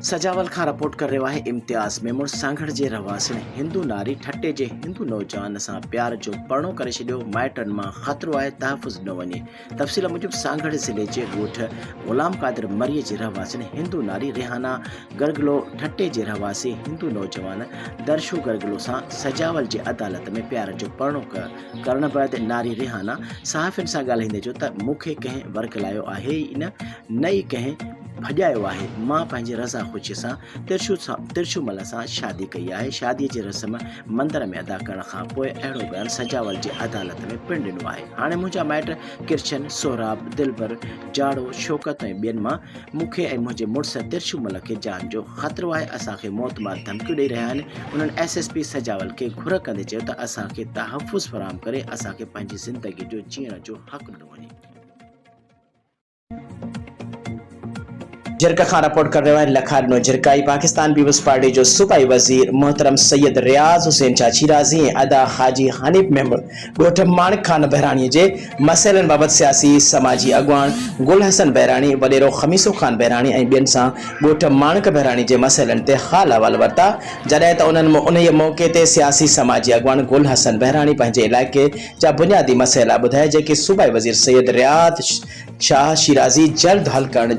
सजावल खां रिपोर्ट कर रहियो आहे इम्तियाज़ मेमून सांगड़ जे रहवासियुनि हिंदू नारी ठटे जे हिंदू नौजवान सां प्यार जो परिणो करे छॾियो। माइटनि मां ख़तरो आहे, तहफ़ुज़ न वञे। तफ़सील मूजिबि सांगड़ ज़िले जे ॻोठ ग़ुलाम क़ादिर मरीअ जे रहवासियुनि हिंदू नारी रेहाना गर्गलो ठटे जे रहवासी हिंदू नौजवान दर्शू गर्गलो सां सजावल जे अदालत में प्यार जो परिणो करण बैदि नारी रेहाना सहाफ़ियुनि सां ॻाल्हाईंदे चयो त मूंखे कंहिं वरगलायो आहे ई न ई कंहिं भॼायो आहे। मां पंहिंजी रज़ा ख़ुशीअ सां तिरछूमल सां शादी कई आहे। शादीअ जी रस्म मंदर में अदा करण खां पोइ अहिड़ो बयानु सजावल जे अदालत में पिणु ॾिनो आहे। हाणे मुंहिंजा माइट किरशन, सोहराब, दिलबर, जाड़ो, शौकत ऐं ॿियनि मां मूंखे ऐं मुंहिंजे मुड़ुस तिरछूमल खे जान जो ख़तरो आहे। असांखे मौत मार धमकियूं ॾेई रहिया आहिनि। उन्हनि SSP सजावल खे घुर कंदे चयो त असांखे तहफ़ुज़ फ़राहम करे असांखे पंहिंजी ज़िंदगी जो जीअण जो हक़ ॾिनो वञे। झिरक खां रिपोर्ट कर रहियो आहे लखानो झिरकाई। पाकिस्तान पीपल्स पार्टी जो सूबाई वज़ीर मोहतरम सैयद रियाज़ हुसैन चाची राज़ी ऐं अदा हाजी हनीफ महमूद ॻोठ माणिक खान बहराणी जे मसइलनि बाबति सियासी समाजी अॻुवान गुल हसन बहराणी, वॾेरो खमीसो खान बहराणी ऐं ॿियनि सां ॻोठ माणिक बहराणी जे मसइलनि ते हाल अहवाल वरिता। जॾहिं त उन्हनि मौक़े ते सियासी समाजी अॻुवान गुल हसन बहराणी पंहिंजे इलाइक़े जा बुनियादी मसइला ॿुधाया, जेके सूबाई वज़ीर सैयद रियाज़ शाह शिराज़ी जल्द हल करण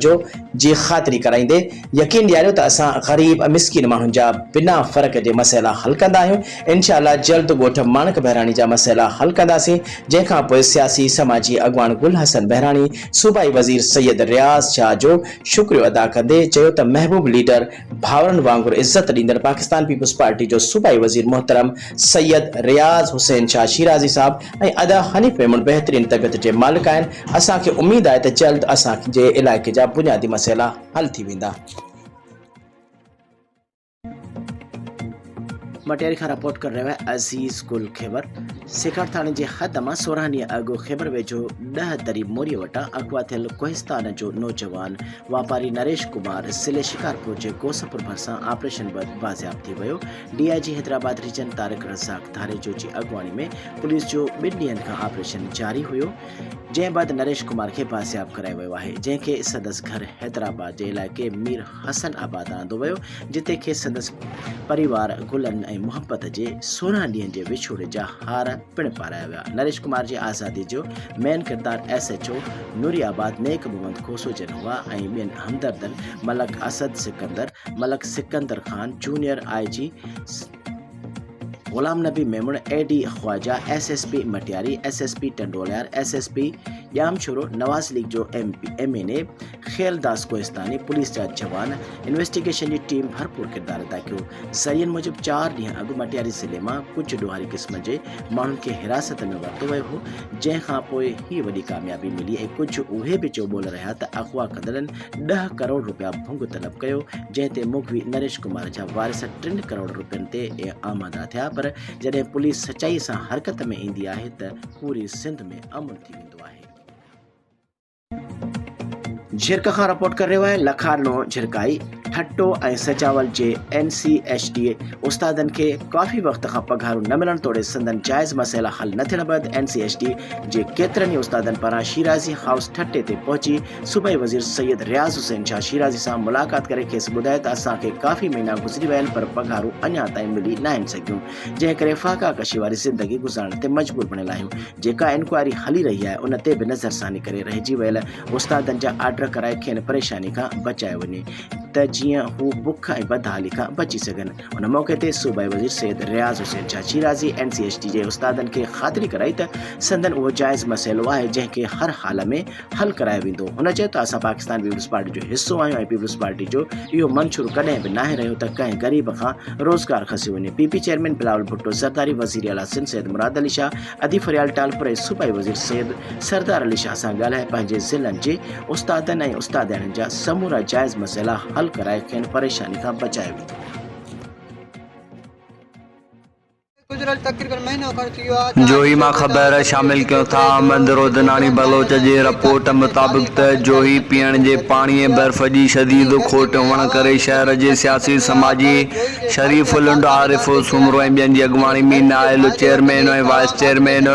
जी ख़ातिरी कराईंदे यकीन ॾियारियो त असां ग़रीब मिसकिन माण्हुनि जा बिना फ़र्क़ जे मसइला हल कंदा आहियूं। इंशाअल्लाह जल्द ॻोठ माणिक बहराणी जा मसइला हल कंदासीं। जंहिंखां पोइ सियासी समाजी अॻुवान गुल हसन बहराणी सूबाई वज़ीर सैयद रियाज़ शाह जो शुक्रियो अदा कंदे चयो त महबूब लीडर भाउरनि वांगुरु इज़त ॾींदड़ पाकिस्तान पीपल्स पार्टी जो सूबाई वज़ीर मोहतरम सैयद रियाज़ हुसैन शाह शिराज़ी साहब ऐं अदा हनीफ मेमून बहितरीन तबियत जे मालिक आहिनि। असांखे उमेद आहे त जल्द असांजे इलाइक़े जा बुनियादी मसइला हल थी वेंदा। मटियारी खां रिपोर्ट कर रहियो आहे अज़ीज़ गुल ख़ैबर। सिखर थाणे जे हद मां 16 ॾींहं अॻु ख़ैबर वेझो 10 दरी मोरीअ वटां अगवा थियल कोहिस्तान जो नौजवान वापारी नरेश कुमार ज़िले शिकारपुर जे गोसपुर भरिसां ऑपरेशन बैदि बाज़ियाब थी वियो। DIG हैदराबाद रीजन तारिक रज़ाक धारेजो जी अॻुवाणी में पुलिस जो 2 ॾींहंनि खां ऑपरेशन जारी हुयो, जंहिं बैदि नरेश कुमार खे बाज़ियाब करायो वियो आहे, जंहिंखे संदसि घर हैदराबाद जे इलाइक़े मीर हसन आबाद आंदो वियो, जिते खे संदसि परिवार गुलनि ऐं मुहबत जे 16 ॾींहंनि जे विछोड़े जा हार पिणु पाराया विया। नरेश कुमार जी आज़ादी जो मेन किरदारु SHO नूरियाबाद नेक मोहम्मद खोसो जन हुआ ऐं ॿियनि हमदर्दनि मलक Asad Sikandar, Malik Sikandar Khan, junior IG Ghulam Nabi Memon, AD Khawaja, SSP Matiari, SSP Tando Allahyar, SSP Jamshoro, Nawaz league जो MNA खेलदास कोहिस्तानी, पुलिस जा जवान, इन्वेस्टिगेशन जी टीम भरपूर किरदार अदा कयो। ज़रियनि मूजिबि 4 ॾींहं अॻु मटियारी ज़िले मां कुझु ॾोहारी क़िस्म जे माण्हुनि खे हिरासत में वरितो वियो हो, जंहिंखां पोइ ही वॾी कामयाबी मिली ऐं कुझु उहे बि चोॿोल रहिया त अगवा कंदड़नि 10 करोड़ रुपया भुंग तलब कयो, जंहिं ते मुखवी नरेश कुमार जा वारिस 3 करोड़ रुपयनि ते आमादा थिया। पर जॾहिं पुलिस सचाई सां हरकत में ईंदी आहे त पूरी सिंध में अमन थी वेंदो आहे। झिरक खां रिपोर्ट कर रहियो आहे लखानो झिरकाई। ठट्टो ऐं सजावल जे NCHD उस्तादनि खे काफ़ी वक़्त खां पघारूं न मिलण तोड़े संदन जाइज़ मसइला हल न थियण बैदि NCHD जे केतिरनि ई उस्तादनि पारां शिराज़ी हाउस ठट्टे ते पहुची सूबाई वज़ीर सैयद रियाज़ हुसैन शाह शिराज़ी सां मुलाक़ात करे खेसि ॿुधायो त असांखे काफ़ी महीना गुज़री विया आहिनि, पर पघारूं अञा ताईं मिली न आहिनि सघियूं, जंहिं करे फाका कशी वारी ज़िंदगी गुज़ारण ते मजबूर बणियल आहियूं। जेका इंक्वायरी हली रही आहे उन ते बि नज़रसानी करे रहिजी वियल उस्तादनि जा आर्डर कराए खेनि परेशानी खां बचायो वञे त जीअं हू बुख ऐं बदहाली खां बची सघनि। उन मौक़े ते सूबाई वज़ीर सैयद रियाज़ हुसैन शाह शिराज़ी NCHD जे उस्तादनि खे ख़ातिरी कराई त संदन उहो जाइज़ मसइलो आहे जंहिंखे हर हाल में हल करायो वेंदो। हुन चयो त असां पाकिस्तान पीपल्स पार्टी जो हिसो आहियूं ऐं पीपल्स पार्टी जो इहो मंशूर कॾहिं बि नाहे रहियो त कंहिं ग़रीब खां रोज़गार खसी वञे। PP चेयरमैन बिलावल भुट्टो ज़रदारी, वज़ीर आला सिंध सैयद मुराद अली शाह, अदी फरियाल टालपुर ऐं सूबाई वज़ीर सैयद सरदार अली शाह सां ॻाल्हाए पंहिंजे ज़िलनि जे उस्तादनि ऐं उस्तादियाणियुनि जा समूरा जाइज़ मसइला हल कराए खेनि परेशानी खां बचायो वेंदो। कुछ तकरीबन महीनो खन थी वियो आहे। जोही मां ख़बर शामिल कयो था अहमद रोदनानी बलोच जे रिपोर्ट मुताबिक़ त जोही पीअण जे पाणी ऐं बर्फ़ जी शदीद खोट हुअण करे शहर जे सियासी समाजी शरीफ़ लुंड आरिफ सुमरो ऐं ॿियनि जी अॻुवाणी में नायल चेयरमैन ऐं वाइस चेयरमैन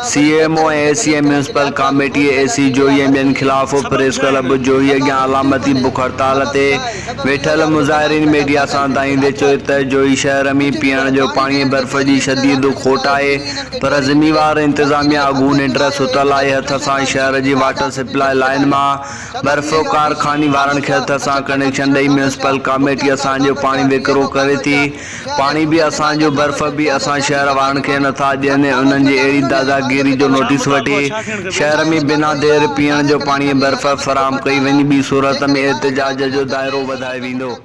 CMO ऐं ACM म्यूनिसिपल कमेटी AC जोही ऐं ॿियनि ख़िलाफ़ प्रेस क्लब जोही अॻियां अलामती बुख हड़ताल ते वेठल मुज़ाहिरीन मीडिया सां दाईंदे चयो त जोही शहर में पीअण जो पाणी ऐं बर्फ़ जी शदीद खोट आहे, पर ज़िम्मेवार इंतज़ामिया अॻूं निंड सुतल आहे। हथ सां शहर जी वाटर सप्लाई लाइन मां बर्फ़ कारखानी वारनि खे हथ सां कनेक्शन ॾेई म्यूनिसिपल कमेटी असांजो पाणी विकिरो करे थी। पाणी बि असांजो, बर्फ़ बि असां शहर वारनि खे नथा ॾियनि। उन्हनि जी अहिड़ी दादागीरी जो नोटिस वठी शहर में बिना देरि पीअण जो पाणी ऐं बर्फ़ फ़राहम कई वञे, ॿी सूरत में एहतजाज जो दाइरो वधाए वेंदो।